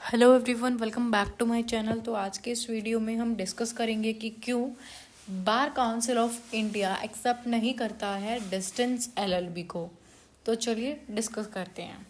Hello everyone, welcome back to my channel. तो आज के इस वीडियो में हम डिस्कस करेंगे कि क्यों bar council of India accept नहीं करता है डिस्टेंस एलएलबी को। तो चलिए डिस्कस करते हैं।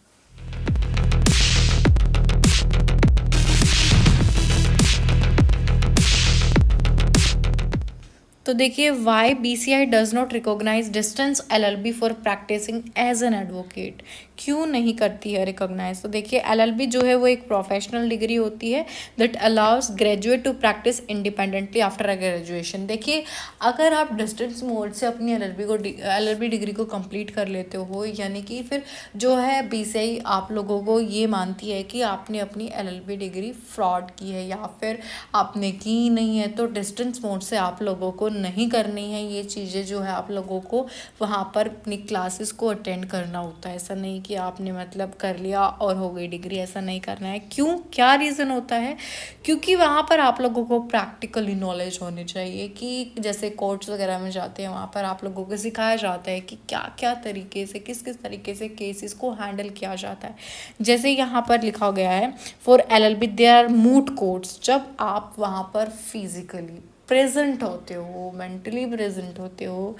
तो देखिए, why BCI does not recognise distance LLB for practising as an advocate. क्यों नहीं करती है रिकॉग्नाइज? तो देखिए, एलएलबी जो है वो एक प्रोफेशनल डिग्री होती है that allows graduate to practise independently after graduation. देखिए, अगर आप डिस्टेंस मोड से अपनी एलएलबी डिग्री को कंप्लीट कर लेते हो, यानी कि फिर जो है बीसीआई आप लोगों को ये मानती है कि आपने अपनी एलएलबी डिग्री फ्रॉड की है या फिर आपने की नहीं है, तो डिस्टेंस मोड से आप लोगों को नहीं करनी है ये चीज़ें। जो है आप लोगों को वहाँ पर अपनी क्लासेस को अटेंड करना होता है। ऐसा नहीं कि आपने मतलब कर लिया और हो गई डिग्री, ऐसा नहीं करना है। क्यों, क्या रीज़न होता है? क्योंकि वहाँ पर आप लोगों को प्रैक्टिकली नॉलेज होनी चाहिए कि जैसे कोर्ट्स वगैरह में जाते हैं, वहाँ पर आप लोगों को सिखाया जाता है कि क्या क्या तरीके से, किस किस तरीके से केसेस को हैंडल किया जाता है। जैसे यहाँ पर लिखा गया है, for LLB there are moot courts. जब आप वहाँ पर फिजिकली प्रेजेंट होते हो, मेंटली प्रेजेंट होते हो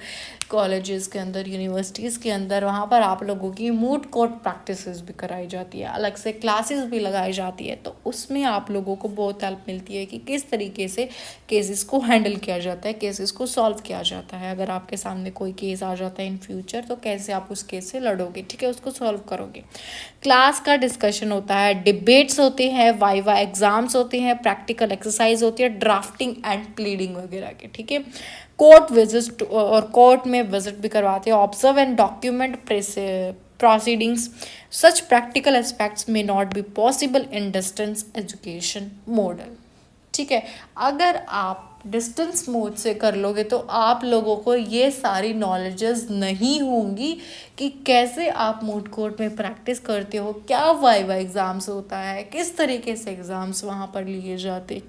कॉलेजेस के अंदर, यूनिवर्सिटीज़ के अंदर, वहाँ पर आप लोगों की मूड कोर्ट प्रैक्टिसेस भी कराई जाती है, अलग से क्लासेस भी लगाई जाती है। तो उसमें आप लोगों को बहुत हेल्प मिलती है कि किस तरीके से केसेस को हैंडल किया जाता है, केसेस को सॉल्व किया जाता है। अगर आपके सामने कोई केस आ जाता है इन फ्यूचर, तो कैसे आप उस केस से लड़ोगे, ठीक है, उसको सॉल्व करोगे। क्लास का डिस्कशन होता है, डिबेट्स होते हैं, वाइवा एग्जाम्स होते हैं, प्रैक्टिकल एक्सरसाइज होती है, ड्राफ्टिंग एंड प्लीडिंग वगैरह के, ठीक है। कोर्ट विजिट और कोर्ट में विजिट भी करवाते हैं, observe and document proceedings. Such practical aspects may not be possible in distance education model. ठीक है, अगर आप डिस्टेंस मोड से कर लोगे तो आप लोगों को ये सारी नॉलेजेस नहीं होंगी कि कैसे आप मूड कोर्ट में प्रैक्टिस करते हो, क्या वाइवा एग्ज़ाम्स होता है, किस तरीके से एग्ज़ाम्स वहाँ पर लिए जाते,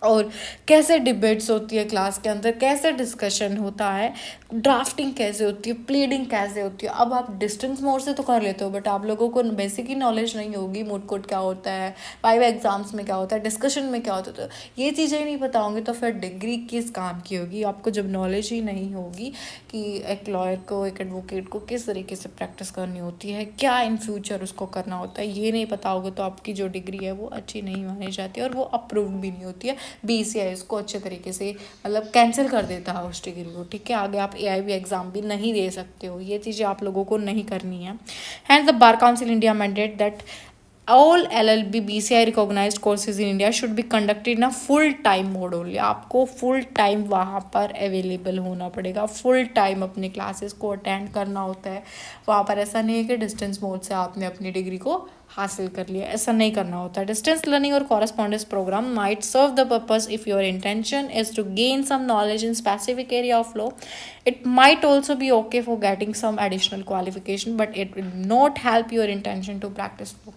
और कैसे डिबेट्स होती है क्लास के अंदर, कैसे डिस्कशन होता है, ड्राफ्टिंग कैसे होती है, प्लीडिंग कैसे होती है। अब आप डिस्टेंस मोड से तो कर लेते हो, बट आप लोगों को बेसिक ही नॉलेज नहीं होगी मूड कोर्ट क्या होता है, वाइवा एग्जाम्स में क्या होता है, डिस्कशन में क्या होता है। तो ये चीज़ें ही नहीं पता होंगी तो फिर डिग्री किस काम की होगी? आपको जब नॉलेज ही नहीं होगी कि एक लॉयर को, एक एडवोकेट को किस तरीके से प्रैक्टिस करनी होती है, क्या इन फ्यूचर उसको करना होता है, ये नहीं पता होगा, तो आपकी जो डिग्री है वो अच्छी नहीं मानी जाती है और वो अप्रूव भी नहीं होती है। बीसीआई इसको अच्छे तरीके से मतलब कैंसिल कर देता है उस डिग्री को, ठीक है। आगे आप एआईबी एग्जाम भी नहीं दे सकते हो, ये चीज़ें आप लोगों को नहीं करनी है। Hence the Bar Council India mandate that all LLB BCI recognized courses in India should be conducted in a full time mode only। आपको फुल टाइम वहाँ पर अवेलेबल होना पड़ेगा, फुल टाइम अपने क्लासेस को अटेंड करना होता है वहाँ पर। ऐसा नहीं है कि डिस्टेंस मोड से आपने अपनी डिग्री को हासिल कर लिया, ऐसा नहीं करना होता है। डिस्टेंस लर्निंग और correspondence programme might serve the purpose if your intention is to gain some knowledge in specific area of law. It might also be okay for getting some additional qualification, but it will not help your intention to practise law.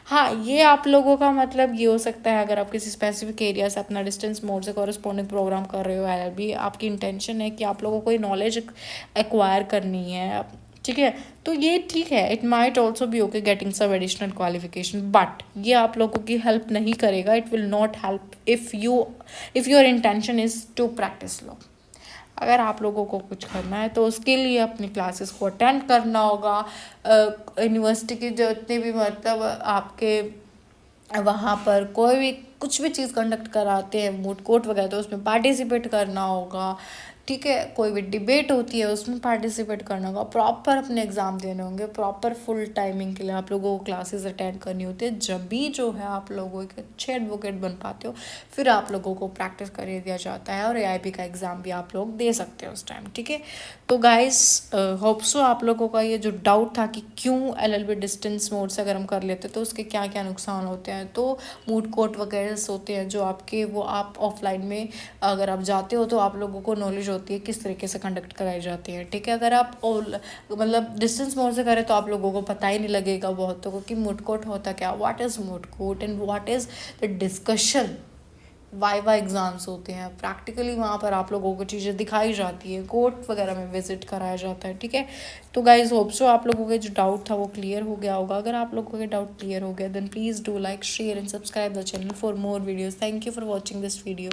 हाँ, ये आप लोगों का मतलब ये हो सकता है, अगर आप किसी स्पेसिफिक एरिया से अपना डिस्टेंस मोड से कॉरेस्पॉन्डिंग प्रोग्राम कर रहे हो, एलएलबी आपकी इंटेंशन है कि आप लोगों को नॉलेज एक्वायर करनी है, ठीक है, तो ये ठीक है। It might also be okay getting some additional qualification, but ये आप लोगों की हेल्प नहीं करेगा। It will not help if your intention is to practise law. अगर आप लोगों को कुछ करना है तो उसके लिए अपनी क्लासेस को अटेंड करना होगा। यूनिवर्सिटी के जितने भी मतलब आपके वहाँ पर कोई भी कुछ भी चीज़ कंडक्ट कराते हैं, मूड कोर्ट वगैरह, तो उसमें पार्टिसिपेट करना होगा, ठीक है। कोई भी डिबेट होती है उसमें पार्टिसिपेट करना होगा, प्रॉपर अपने एग्ज़ाम देने होंगे, प्रॉपर फुल टाइमिंग के लिए आप लोगों को क्लासेस अटेंड करनी होती है। जब भी जो है आप लोगों एक अच्छे एडवोकेट बन पाते हो, फिर आप लोगों को प्रैक्टिस कर दिया जाता है और एआईबी का एग्ज़ाम भी आप लोग दे सकते हो उस टाइम, ठीक है। तो गाइस, होप सो आप लोगों का ये जो डाउट था कि क्यों एलएलबी डिस्टेंस मोड से अगर हम कर लेते तो उसके क्या क्या नुकसान होते हैं, तो मूड कोर्ट वगैरह होते हैं जो आपके, वो आप ऑफलाइन में अगर आप जाते हो तो आप लोगों को नॉलेज होती है किस तरीके से कंडक्ट कराई जाती है, ठीक है। अगर आप मतलब डिस्टेंस मोड से करें तो आप लोगों को पता ही नहीं लगेगा बहुतों को कि मूड कोर्ट होता क्या, what is moot court and what is the discussion viva exams होते हैं, प्रैक्टिकली वहाँ पर आप लोगों को चीज़ें दिखाई जाती है, कोर्ट वगैरह में विजिट कराया जाता है, ठीक है। तो गाइज होप सो आप लोगों के जो डाउट था वो क्लियर हो गया होगा। अगर आप लोगों के डाउट क्लियर हो गया then please do like share and subscribe the channel for more videos. Thank you for watching this video.